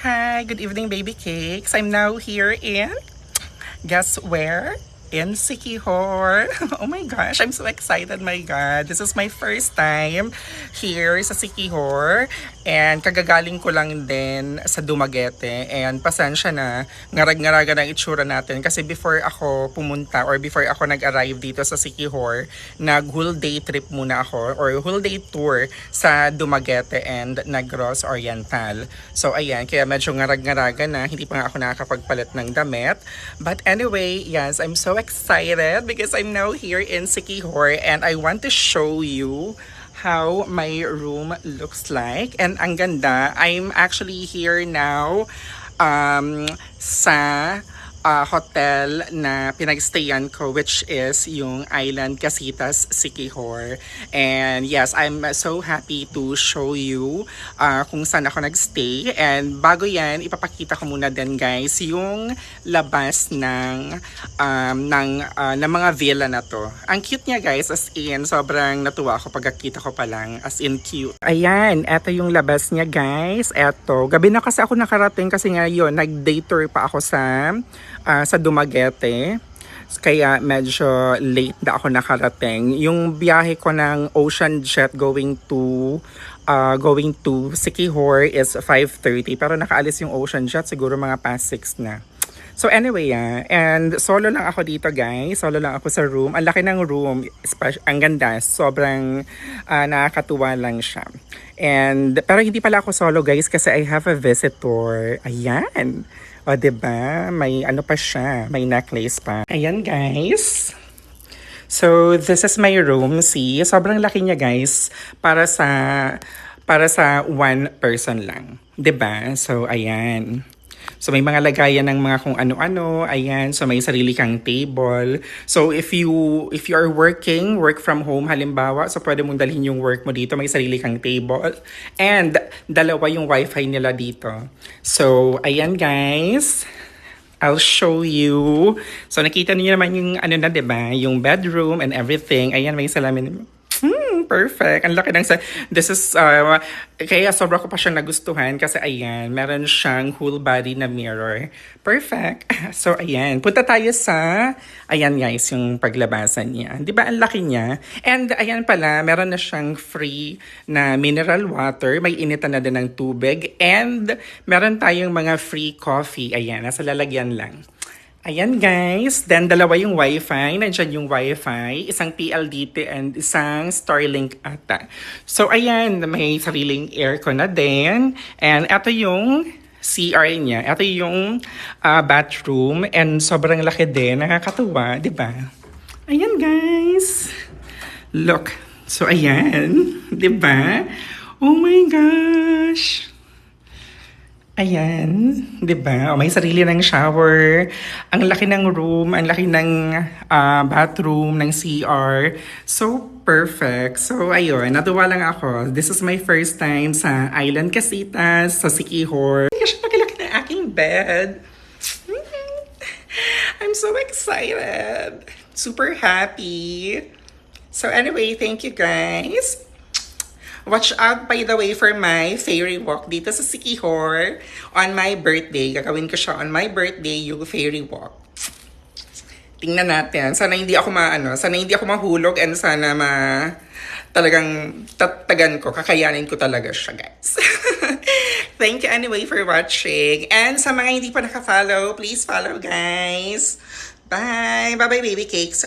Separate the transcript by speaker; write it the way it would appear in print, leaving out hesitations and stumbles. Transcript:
Speaker 1: Hi, good evening, baby cakes. I'm now here in, guess where? In Siquijor. Oh my gosh, I'm so excited, my God. This is my first time here sa Siquijor. And kagagaling ko lang din sa Dumaguete. And pasensya na, ngarag-ngaraga ng itsura natin. Kasi before ako pumunta or before ako nag-arrive dito sa Siquijor, nag-whole day trip muna ako or whole day tour sa Dumaguete and Negros Oriental. So ayan, kaya medyo ngarag-ngaraga na, hindi pa nga ako nakakapagpalit ng damit. But anyway, yes, I'm so excited because I'm now here in Siquijor and I want to show you how my room looks like. And ang ganda, I'm actually here now sa hotel na pinagstayan ko, which is yung Island Casitas Siquijor. And yes, I'm so happy to show you kung saan ako nagstay. And bago yan, ipapakita ko muna din guys yung labas ng mga villa na to. Ang cute niya guys, as in sobrang natuwa ako pagkakita ko pa lang, as in cute. Ayan, eto yung labas niya guys. Eto, gabi na kasi ako nakarating kasi ngayon nag-day tour pa ako sa Dumaguete. Kaya medyo late na ako nakarating. Yung biyahe ko ng Ocean Jet going to Siquijor is 5:30 pero nakaalis yung Ocean Jet siguro mga past 6 na. So anyway, and solo lang ako dito guys. Solo lang ako sa room. Ang laki ng room. Ang ganda. Sobrang nakakatuwa lang siya. Pero hindi pala ako solo guys kasi I have a visitor. Ayan. O diba? May ano pa siya. May necklace pa. Ayan guys. So this is my room. See? Sobrang laki niya guys. Para sa one person lang. Diba? So ayan. So may mga lagayan ng mga kung ano-ano, ayan. So may sarili kang table. So if you are work from home halimbawa, so pwede mong dalhin yung work mo dito, may sarili kang table. And dalawa yung wifi nila dito. So ayan guys. I'll show you. So nakita niyo naman yung ano na, 'di ba? Yung bedroom and everything. Ayan, may salamin. Perfect. Ang laki ng this is kaya sobra ko pa siyang nagustuhan kasi ayan, meron siyang whole body na mirror. Perfect. So ayan, punta tayo sa ayan guys, yung paglabasan niya. 'Di ba ang laki niya? And ayan pala, meron na siyang free na mineral water, may initan na din ng tubig and meron tayong mga free coffee. Ayan, nasa lalagyan lang. Ayan guys, then dalawa yung wifi, nandiyan yung wifi, isang PLDT and isang Starlink ata. So ayan, may sariling aircon na din, and ito yung CR niya, ito yung bathroom, and sobrang laki din, nakakatuwa, di ba? Ayan guys, look, so ayan, di ba? Oh my gosh! Ayan, 'di ba? May sarili ng shower. Ang laki ng room, ang laki ng bathroom, ng CR. So perfect. So ayun, natuwa lang ako. This is my first time sa Island Casitas, sa Siquijor. Kasi laki ng aking bed. I'm so excited. Super happy. So anyway, thank you guys. Watch out, by the way, for my fairy walk dito sa Siquijor on my birthday. Gagawin ko siya on my birthday, yung fairy walk. Tingnan natin. Sana hindi ako mahulog and sana talagang tatagan ko, kakayanin ko talaga siya, guys. Thank you anyway for watching. And sa mga hindi pa nakafollow, please follow, guys. Bye! Bye-bye, baby cakes!